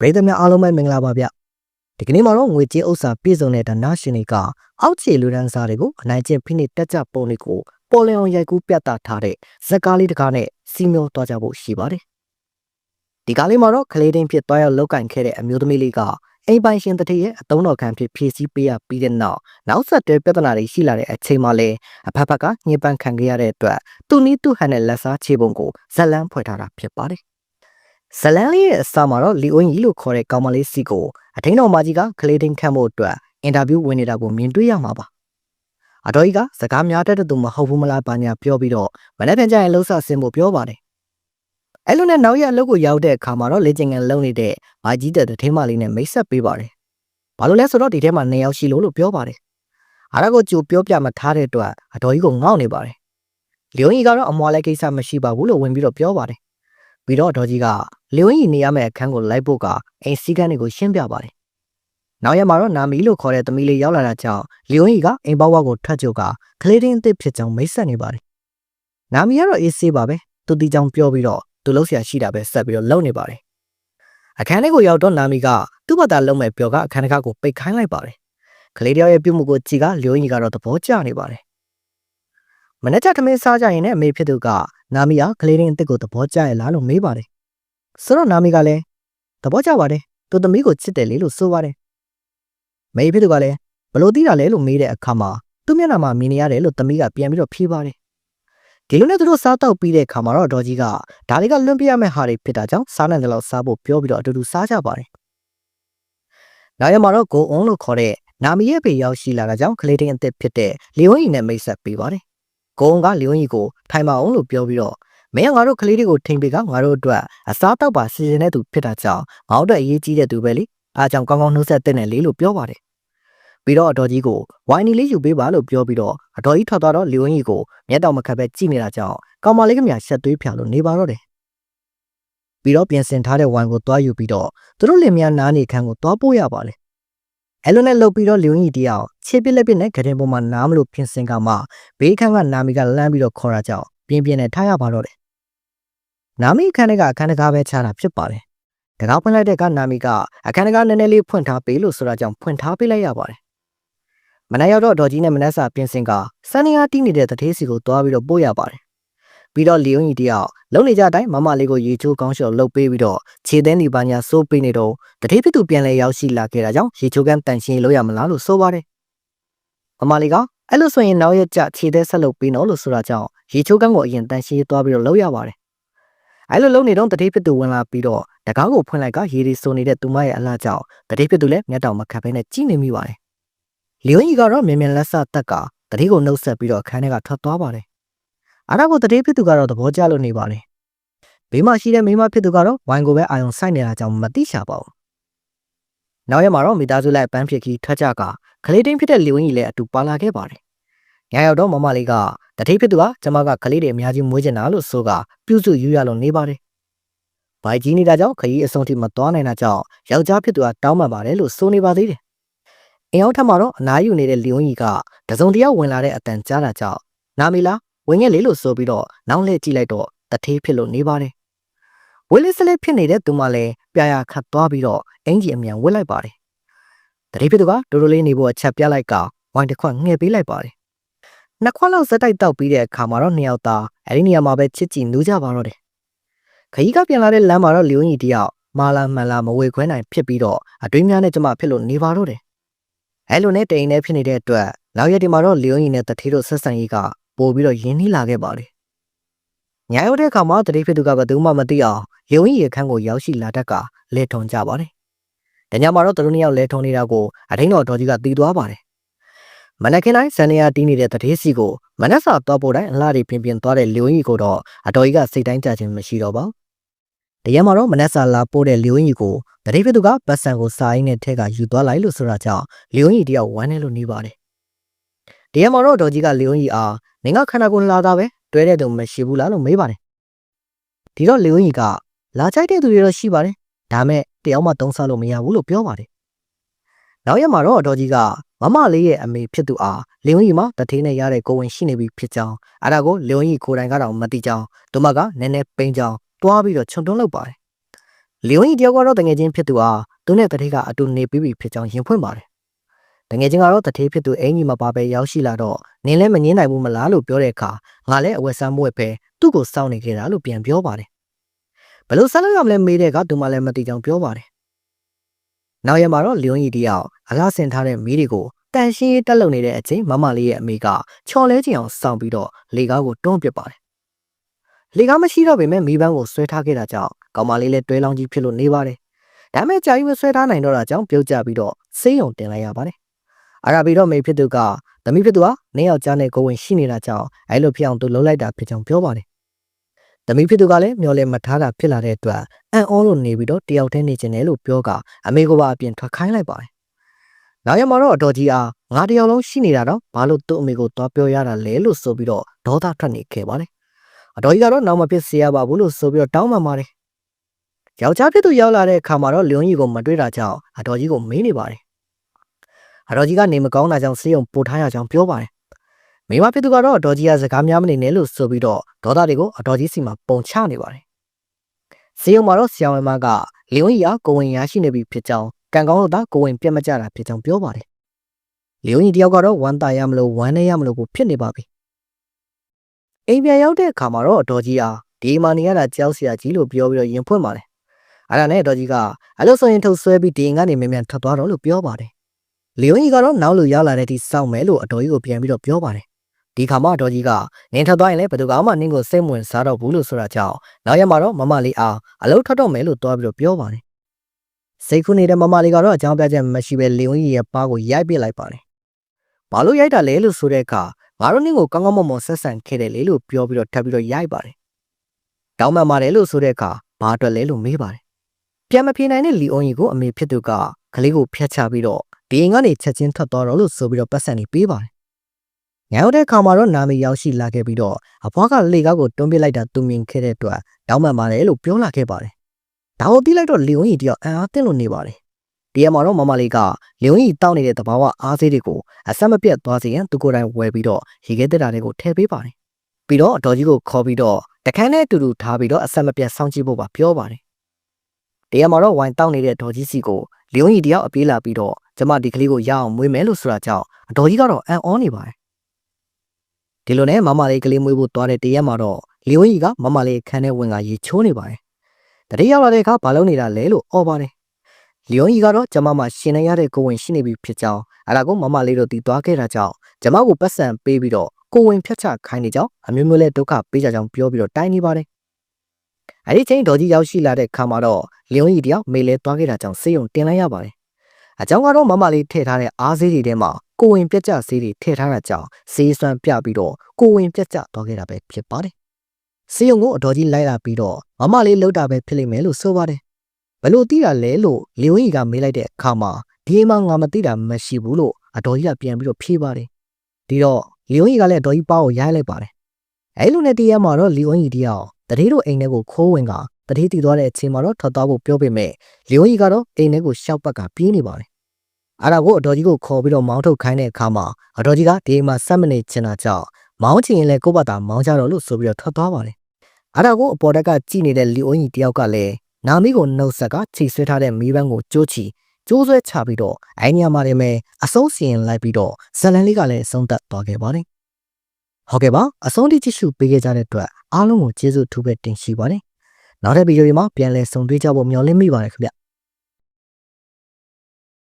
ပရိသတ်များအားလုံးပဲမင်္ဂလာပါဗျဒီကနေ့မှာတော့ငွေကြေးဥစ္စာပြည့်စုံတဲ့ဒါနာရှင်တွေကအောက်ခြေလူဒန်းစားတွေကိုအနိုင်ကျင့်ဖိနှိပ်တက်ကြပုံတွေကိုပေါ်လျောင်ရိုက်ကူးပြသထားတဲ့ဇက်ကားလေးတစ်ကားနဲ့စီမျောသွားကြဖို့ရှိပါတယ်ဒီကားလေးမှာတော့ကလေးတင်းဖြစ်သွားရောက်လောက်ကင်ခဲ့တဲ့အမျိုးသမီးလေးကအိမ်ပိုင်ရှင်တတိရဲ့အသုံးတော်ခံဖြစ်ဖြည့်ဆည်းပေးရပြီးတဲ့နောက်ဆက်တွဲပြဿနာတွေရှိလာတဲ့အချိန်မှာလည်းအဖက်ဖက်ကညှဉ်းပန်းခံခဲ့ရတဲ့အတွက်သူ့နီးသူ့ဟန်နဲ့လက်စားခြေပုံကိုဇက်လန်းဖွဲ့ထားတာဖြစ်ပါတယ်ဇလန်လေးရဲ့အစမှာတော့လီအိုကြီးလို့ခေါ်တဲ့ကောင်မလေးစီကိုအထင်းတော်မကြီးကကလေးတင်းခတ်မှုအတွက်အင်တာဗျူးဝင်နေတာကိုမြင်တွေ့ရမှာပါအတော်ကြီးကစကားများတတ်တဲ့သူမဟုတ်ဘူးမလားပါညာပြောပြီးတော့မနေ့ပြန်ကျရင်လှုပ်ဆဆင်းဖို့ပြောပါတယ်အဲ့လိုနဲ့နောက်ရက်အလုပ်ကိုရောက်တဲ့အခါမှာတော့လေ့ကျင့်ခန်းလုပ်နေတဲ့မကြီးတဲ့ထင်းမလေးနဲ့မိတ်ဆက်ပေးပါတယ်ဘာလို့လဲဆိုတော့ဒီထဲမှာ2ယောက်ရှိလို့ပြောပါတယ်အားရကိုကြိုပြောပြမထားတဲ့အတွက်အတော်ကြီးကိုငေါ့နေပါတယ်လီယိုကြီးကတော့အမွားလဲကိစ္စမရှိပါဘူးလို့ဝင်ပြီးတော့ပြောပါတယ်ပြီးတော့ဒေါ်ကြီးကလီယိုကြီးနေရမယ့်အခန်းကိုလိုက်ဖို့ကအိမ်စည်းကမ်းတွေကိုရှင်းပြပါတယ်။နောက်ရက်မှာတော့နာမီလို့ခေါ်တဲ့သမီးလေးရောက်လာတာကြောင့်လီယိုကြီးကအိမ်ပေါက်ဝါကိုထွက်ကြုတ်ကကလေးတင်းအစ်ဖြစ်ကြောင်းမိတ်ဆက်နေပါတယ်။နာမီကတော့အေးဆေးပါပဲ။သူတီကြောင်ပြောပြီးတော့သူလှုပ်ရှားရှိတာပဲဆက်ပြီးတော့လှုပ်နေပါတယ်။အခန်းထဲကိုရောက်တော့နာမီကသူ့ဘာသာလုံးမဲ့ပြောကအခန်းတကားကိုပိတ်ခိုင်းလိုက်ပါတယ်။ကလေးတယောက်ရဲ့ပြုမှုကိုကြည့်ကလီယိုကြီးကတော့သဘောကျနေပါတယ်။မနေ့ကထမင်းစားကြရင်လည်းအမေဖြစ်သူကနာမီကကလေးတင်းအစ်ကိုသဘောကျရဲ့လားလို့မေးပါတယ်ဆိုတော့နာမီကလည်းသဘောကျပါတယ်သူသမီးကိုချစ်တယ်လေလို့ဆိုပါတယ်မေဖြစ်သူကလည်းဘလို့သိတာလဲလို့မေးတဲ့အခါမှာသူ့မျက်နှာမှာမြင်နေရတယ်လို့သမီးကပြန်ပြီးတော့ဖြေပါတယ်ဒီလိုနဲ့သူတို့စားတော့ပြီးတဲ့အခါမှာတော့ဒေါ်ကြီးကဒါလေးကလွန့်ပြရမယ့်ဟာတွေဖြစ်တာကြောင့်စားနိုင်တယ်လို့စားဖို့ပြောပြီးတော့အတူတူစားကြပါတယ်နောက်ရက်မှာတော့ကိုအွန်လို့ခေါ်တဲ့နာမီရဲ့ဖေရောက်ရှိလာတာကြောင့်ကလေးတင်းအစ်ဖြစ်တဲ့လီယိုကြီးနဲ့မိတ်ဆက်ပေးပါတယ်ကိုအွန်ကလီယိုကြီးကိုထိုင်ပါအောင်လို့ပြောပြီးတော့မင်းကငါတို့ကလေးတွေကိုထိန်ပေးကငါတို့အတွက်အစားတောက်ပါစီစဉ်တဲ့သူဖြစ်တာကြောင့်ငါတို့အရေးကြီးတဲ့သူပဲလေအားကြောင့်ကောင်းကောင်းနှုတ်ဆက်တဲ့နယ်လေးလို့ပြောပါတယ်ပြီးတော့အတော်ကြီးကိုဝိုင်းနီလေးယူပေးပါလို့ပြောပြီးတော့အတော်ကြီးထွက်သွားတော့လီယိုကြီးကိုမျက်တောင်မခတ်ပဲကြည့်နေတာကြောင့်ကောင်မလေးကမြရှက်သွေးဖြာလို့နေပါတော့တယ်ပြီးတော့ပြင်ဆင်ထားတဲ့ဝိုင်းကိုသွားယူပြီးတော့သူတို့လင်မယားနားနေခန်းကိုသွားပို့ရပါလေအဲ့လိုနဲ့လှုပ်ပြီးတော့လီယိုကြီးတယောက်ခြေပစ်လက်ပစ်နဲ့ဂရင်ပေါ်မှာနားမလို့ပြင်ဆင်ကမှဘေးခန်းကနာမီကလမ်းပြီးတော့ခေါ်တာကြောင့်ပြင်းပြင်းနဲ့ထားရပါတော့တယ်နာမီအခန်းထဲကအခန်းတကားပဲချတာဖြစ်ပါတယ်။တကားဖွင့်လိုက်တဲ့ကနာမီကအခန်းတကားနည်းနည်းလေးဖွင့်ထားပေးလို့ဆိုတာကြောင့်ဖွင့်ထားပေးလိုက်ရပါတယ်။မနက်ရောက်တော့ဒေါ်ကြီးနဲ့မနက်စာပြင်ဆင်ကစန်းနေအားတီးနေတဲ့တထေးစီကိုသွားပြီးတော့ပို့ရပါတယ်။ပြီးတော့လီယိုကြီးတယောက်လုံနေကြတိုင်းမမလေးကိုရေချိုးကောင်းလျှော်လှုပ်ပေးပြီးတော့ခြေသင်းဒီပါညာစိုးပေးနေတော့တထေးဖြစ်သူပြန်လဲရောက်ရှိလာခဲ့တာကြောင့်ရေချိုးကန်းတန်ရှင်းလို့ရမလားလို့ဆိုပါတယ်။မမလေးကအဲ့လိုဆိုရင်နောက်ရက်ကျခြေသဲဆက်လုပ်ပေးနော်လို့ဆိုတာကြောင့်ရေချိုးကန်းကိုအရင်တန်ရှင်းသွားပြီးတော့လှုပ်ရပါတယ်အဲ့လိုလုံးနေတော့တတိဖြစ်သူဝင်လာပြီးတော့တကားကိုဖွင့်လိုက်ကရေဒီဆိုနေတဲ့သူမရဲ့အလှကြောင့်တတိဖြစ်သူလည်းမျက်တောင်မခတ်ဘဲနဲ့ကြည့်နေမိပါတယ်။လီယိုကြီးကတော့မြင်မြင်လက်ဆတက်ကတတိကိုနှုတ်ဆက်ပြီးတော့အခန်းထဲကထွက်သွားပါတယ်။အားတော့တတိဖြစ်သူကတော့သဘောကျလို့နေပါတယ်။ဘေးမှာရှိတဲ့မိမဖြစ်သူကတော့ဝိုင်ကိုပဲအာယုံစိုက်နေတာကြောင့်မသိရှာပါဘူး။နောက်ရက်မှာတော့မိသားစုလိုက်ပန်းဖြစ်ကြီးထွက်ကြကကလေးတင်းဖြစ်တဲ့လီယိုကြီးလည်းအတူပါလာခဲ့ပါတယ်။ညရောက်တော့မမလေးကတတိဖြစ်သူကကျမကကလေးတွေအများကြီးမွေးကျင်တာလို့ဆိုကပြုစုယူရလို့နေပါတယ်။ဘိုင်ကြီးနေတာကြောင့်ခရီးအဆုံးထိမသွားနိုင်တာကြောင့်ယောက်ျားဖြစ်သူကတောင်းပန်ပါတယ်လို့ဆိုနေပါသေးတယ်။အိမ်အောင်ထက်မှာတော့အနားယူနေတဲ့လီယိုကြီးကတစုံတယောက်ဝင်လာတဲ့အတန်ကြားတာကြောင့်နာမီလာဝင်ခဲ့လေလို့ဆိုပြီးတော့နောက်လှည့်ကြည့်လိုက်တော့တထေးဖြစ်လို့နေပါတယ်။ဝစ်လစ်စလက်ဖြစ်နေတဲ့သူမလည်းပြာရခတ်သွားပြီးတော့အင်ကြီးအမြန်ဝစ်လိုက်ပါတယ်။တထေးဖြစ်သူကဒိုဒိုလေးနေဖို့အချက်ပြလိုက်ကဝိုင်းတစ်ခွက်ငှဲ့ပေးလိုက်ပါတယ်။နှစ်ခွက်လောက်စက်တိုက်တောက်ပြီးတဲ့အခါမှာတော့2ယောက်သားအဲ့ဒီနေရာမှာပဲချစ်ကြည်နူးကြပါတော့တယ်ခရီးကပြန်လာတဲ့လမ်းမှာတော့လီယိုကြီးတယောက်မာလာမှန်လာမဝေခွဲနိုင်ဖြစ်ပြီးတော့အတွင်းများနဲ့ကျမဖြစ်လို့နေပါတော့တယ်အဲ့လိုနဲ့တိန်နဲ့ဖြစ်နေတဲ့အတွက်နောက်ရက်ဒီမှာတော့လီယိုကြီးနဲ့တထေးတို့ဆက်ဆံရေးကပို့ပြီးတော့ရင်းနှီးလာခဲ့ပါလေညရောက်တဲ့အခါမှာတထေးဖြစ်သူကဘယ်သူမှမသိအောင်လီယိုကြီးရဲ့ခန်းကိုရောက်ရှိလာတက်ကလဲထုံကြပါတယ်တညမှာတော့သူတို့2ယောက်လဲထုံနေတာကိုအထင်းတော်ဒေါ်ကြီးကတီးသွားပါတယ်မနက်ခင်းတိုင်းဇန်နီယာတီးနေတဲ့တထေးစီကိုမနက်စာတော့ပို့တိုင်းအလားတွေပြင်းပြင်းသွားတဲ့လီယိုကြီးကိုတော့အတော်ကြီးကစိတ်တိုင်းကြခြင်းမရှိတော့ပါဘူး။တရက်မှာတော့မနက်စာလာပို့တဲ့လီယိုကြီးကိုတတိဖြစ်သူကပတ်စံကိုစာရင်းနဲ့ထဲကယူသွားလိုက်လို့ဆိုတာကြောင့်လီယိုကြီးတယောက်ဝမ်းနေလို့နေပါတယ်။တရက်မှာတော့ဒေါ်ကြီးကလီယိုကြီးအားနင်ကခန္ဓာကိုယ်လာတာပဲတွဲတဲ့သူမရှိဘူးလားလို့မေးပါတယ်။ဒီတော့လီယိုကြီးကလာချိုက်တဲ့သူတွေတော့ရှိပါတယ်။ဒါမဲ့တယောက်မှတုံးဆလို့မရဘူးလို့ပြောပါတယ်။နောက်ရက်မှာတော့ဒေါ်ကြီးကမမလေးရဲ့အမေဖြစ်သူအားလီယိုကြီးမှာတထေးနဲ့ရတဲ့ကိုဝင်ရှိနေပြီဖြစ်ကြောင်းအဲ့ဒါကိုလီယိုကြီးကိုယ်တိုင်ကတော့မသိကြောင်းသူမကနည်းနည်းပိန်ကြောင်းတွားပြီးတော့ခြုံတွန်းလုပ်ပါတယ် လီယွန်ဤတယောက်ကတော့တငယ်ချင်းဖြစ်သူအားသူနဲ့တထေးကအတူနေပြီးပြီဖြစ်ကြောင်းရင်ဖွင့်ပါတယ်တငယ်ချင်းကတော့တထေးဖြစ်သူအင်ကြီးမပါပဲရောက်ရှိလာတော့နင်းလည်းမငင်းနိုင်ဘူးမလားလို့ပြောတဲ့အခါငါလည်းအဝတ်စားမွေ့ပဲသူ့ကိုစောင့်နေခဲ့တာလို့ပြန်ပြောပါတယ်ဘယ်လိုဆက်လို့ရမလဲမေးတဲ့ကသူမှလည်းမသိကြောင်းပြောပါတယ်နောက်ရက်မှာတော့လီယွန်ဤတယောက်အလားဆင်ထားတဲ့မီးတွေကိုတန်ရှင်းရေးတက်လုံနေတဲ့အချိန်မမလေးရဲ့အမေကချော်လဲချင်အောင်စောင့်ပြီးတော့လေကားကိုတွန်းပစ်ပါတယ်လေကားမရှိတော့ပေမဲ့မီးပန်းကိုဆွဲထားခဲ့တာကြောင့်ကောင်မလေးလည်းတွဲလောင်းကြီးဖြစ်လို့နေပါတယ်ဒါမဲ့ကြာကြီးမဆွဲထားနိုင်တော့တာကြောင့်ပြုတ်ကျပြီးတော့ဆေးရုံတင်လိုက်ရပါတယ်အဲ့ဒါပြီးတော့မေဖြစ်သူကသမီးဖြစ်သူဟာနေယောက်ျားနဲ့ကိုဝင်ရှိနေတာကြောင့်အဲ့လိုဖြစ်အောင်သူလှုပ်လိုက်တာဖြစ်ကြောင်းပြောပါတယ်သမီးဖြစ်သူကလည်းမျောလဲမထားတာဖြစ်လာတဲ့အတွက်အန်အောလို့နေပြီးတော့တယောက်တည်းနေကျင်တယ်လို့ပြောကအမေကပါအပြင်ထွက်ခိုင်းလိုက်ပါတယ်နောက်ရမှာတော့အတော်ကြီးအားငါတယောက်လုံးရှိနေတာတော့ဘာလို့သူ့အမေကိုသွားပြောရတာလဲလို့ဆိုပြီးတော့ဒေါသထွက်နေခဲ့ပါတယ်အတော်ကြီးကတော့နောက်မဖြစ်စေရပါဘူးလို့ဆိုပြီးတော့တောင်းပန်ပါတယ်ယောက်ျားဖြစ်သူရောက်လာတဲ့အခါမှာတော့လျွန်ကြီးကိုမတွေ့တာကြောင့်အတော်ကြီးကိုမေးနေပါတယ်အတော်ကြီးကနေမကောင်းတာကြောင့်ဆေးရုံပို့ထားရကြောင်းပြောပါတယ်မိမဖြစ်သူကတော့အတော်ကြီးကစကားများမနေနဲ့လို့ဆိုပြီးတော့ဒေါသတွေကိုအတော်ကြီးစီမှာပုံချနေပါတယ်ဆေးရုံမှာတော့ဆရာဝန်မကလျွန်ကြီးကကိုဝင်ရရှိနေပြီဖြစ်ကြောင်းကံကောင်းလို့သာကိုဝင်ပြတ်မကြတာဖြစ်ကြောင်းပြောပါတယ်လျွန်ကြီးတယောက်ကတော့ဝမ်းသာရမလို့ဝမ်းနေရမလို့ကိုဖြစ်နေပါပြီအိမ်ပြန်ရောက်တဲ့အခါမှာတော့အတော်ကြီးအားဒီမာနေရတာကြောက်စရာကြီးလို့ပြောပြီးတော့ရင်ဖွင့်ပါတယ်အဲ့ဒါနဲ့အတော်ကြီးကအလို့ဆိုရင်ထုတ်ဆွဲပြီးဒီအိမ်ကနေမြန်မြန်ထွက်သွားတော့လို့ပြောပါတယ်လီယွန်ကြီးကတော့နောက်လို့ရောက်လာတဲ့ဒီစောင့်မယ်လို့အတော်ကြီးကိုပြန်ပြီးတော့ပြောပါတယ်ဒီခါမှအတော်ကြီးကနင်းထွက်သွားရင်လည်းဘယ်သူမှနင်းကိုစိတ်ဝင်စားတော့ဘူးလို့ဆိုတာကြောင့်နောက်ရက်မှာတော့မမလေးအားအလုပ်ထွက်တော့မယ်လို့တွားပြီးတော့ပြောပါတယ်စိတ်ခုနေတဲ့မမလေးကတော့အကြောင်းပြချက်မရှိပဲလီယွန်ကြီးရဲ့ပါးကိုရိုက်ပစ်လိုက်ပါတယ်ဘာလို့ရိုက်တာလဲလို့ဆိုတဲ့အခါငါတို့နင်းကိုကောင်းကောင်းမွန်မွန်ဆက်ဆံခဲ့တယ်လေလို့ပြောပြီးတော့ထပ်ပြီးတော့ရိုက်ပါတယ်တောင်းပန်ပါတယ်လို့ဆိုတဲ့အခါဘာအတွက်လဲလို့မေးပါတယ်ပြန်မပြေနိုင်တဲ့လီယွန်ကြီးကိုအမေဖြစ်သူကကလေးကိုဖျက်ချပြီးတော့ဒီအိမ်ကနေချက်ချင်းထွက်သွားတော့လို့ဆိုပြီးတော့ပတ်စံနေပေးပါတယ်။ညောင်တဲ့ခါမှာတော့နာမည်ရောက်ရှိလာခဲ့ပြီးတော့အဖွားကလေကားကိုတွန်းပစ်လိုက်တာသူမြင်ခဲ့တဲ့အတွက်တောင်းပန်ပါတယ်လို့ပြောလာခဲ့ပါတယ်။ဒါကိုသိလိုက်တော့လီယွန်ကြီးတယောက်အံ့အားသင့်လို့နေပါတယ်။ဒီရက်မှာတော့မမလေးကလီယွန်ကြီးတောင်းနေတဲ့တဘာဝအားစေးတွေကိုအဆက်မပြတ်သွားစေရန်သူကိုယ်တိုင်ဝယ်ပြီးတော့ရေခဲတက်တာတွေကိုထည့်ပေးပါတယ်။ပြီးတော့အတော်ကြီးကိုခေါ်ပြီးတော့တခန်းနဲ့အတူတူထားပြီးတော့အဆက်မပြတ်စောင့်ကြည့်ဖို့ပါပြောပါတယ်။ဒီရက်မှာတော့ဝိုင်တောင်းနေတဲ့ဒေါ်ကြီးစီကိုလီယွန်ကြီးတယောက်အပြေးလာပြီးတော့ကျမဒီကလေးကိုရအောင်မွေးမယ်လို့ဆိုတာကြောင့်အတော်ကြီးကတော့အံ့ဩနေပါတယ်ဒီလိုနဲ့မမလေးကလေးမွေးဖို့သွားတဲ့တရက်မှာတော့လီယွန်ကြီးကမမလေးခန်းထဲဝင်ကရေချိုးနေပါတယ်တတိယရောက်လာတဲ့အခါဘာလုပ်နေတာလဲလို့အော်ပါတယ်လီယွန်ကြီးကတော့ကျမမှရှင်နေရတဲ့ကိုဝင်ရှိနေပြီဖြစ်ကြောင်းအဲ့ဒါကိုမမလေးတို့တီးသွားခဲ့တာကြောင့်ကျမကိုပတ်စံပေးပြီးတော့ကိုဝင်ဖြတ်ချခိုင်းနေကြောင်းအမျိုးမျိုးလဲဒုက္ခပေးကြကြောင်းပြောပြီးတော့တိုင်းနေပါတယ်အဲ့ဒီချိန်ဒေါ်ကြီးရောက်ရှိလာတဲ့ခါမှာတော့လီယွန်ကြီးတယောက်မေးလဲသွားခဲ့တာကြောင့်ဆေးရုံတင်လိုက်ရပါတယ်အကြောင်းကတော့မမလေးထည့်ထားတဲ့အားဆေးတွေထဲမှာကိုဝင်ပြက်ကျဆေးတွေထည့်ထားတာကြောင့်ဆေးစွမ်းပြပြီးတော့ကိုဝင်ပြက်ကျသွားခဲ့တာပဲဖြစ်ပါတယ်။ဆေးရုံကိုအတော်ကြီးလိုက်လာပြီးတော့မမလေးလှုပ်တာပဲဖြစ်လိမ့်မယ်လို့ဆိုပါတယ်။ဘလို့သိတာလဲလို့လီယွန်ကြီးကမေးလိုက်တဲ့အခါမှာဒီအိမ်မှာငါမသိတာမရှိဘူးလို့အတော်ကြီးကပြန်ပြီးတော့ဖြေပါတယ်။ဒီတော့လီယွန်ကြီးကလည်းအတော်ကြီးပါကိုရိုက်လိုက်ပါတယ်။အဲလိုနဲ့တရက်မှာတော့လီယွန်ကြီးတယောက်တတိတို့အိမ်ထဲကိုခိုးဝင်ကတတိတည်သွားတဲ့အချိန်မှာတော့ထွက်သွားဖို့ပြောပေမဲ့လီယွန်ကြီးကတော့အိမ်ထဲကိုရှောက်ပတ်ကပြေးနေပါတယ်အဲ့ဒါကိုအတော်ကြီးကိုခေါ်ပြီးတော့မောင်းထုတ်ခိုင်းတဲ့အခါမှာအတော်ကြီးကဒီမှာဆက်မနေချင်တာကြောင့်မောင်းချင်ရင်လည်းကိုယ့်ဘာသာမောင်းကြတော့လို့ဆိုပြီးတော့ထွက်သွားပါတယ်အဲ့ဒါကိုအပေါ်တက်ကကြည့်နေတဲ့လီယွန်ကြီးတယောက်ကလည်းနာမီကိုနှုတ်ဆက်ကချိဆွဲထားတဲ့မီးပန်းကိုကြိုးချီကျိုးဆွဲချပြီးတော့အိုင်းညမှာနေမယ်အဆုံးစီရင်လိုက်ပြီးတော့ဇလန်လေးကလည်းဆုံးသက်သွားခဲ့ပါတယ်ဟုတ်ကဲ့ပါအဆုံးထိကြည့်ရှုပေးခဲ့ကြတဲ့အတွက်အားလုံးကိုကျေးဇူးထူးပဲတင်ရှိပါတယ်နောက်တဲ့ဗီဒီယိုတွေမှာပြန်လည်ဆုံတွေ့ကြဖို့မျှော်လင့်မိပါတယ်ခင်ဗျ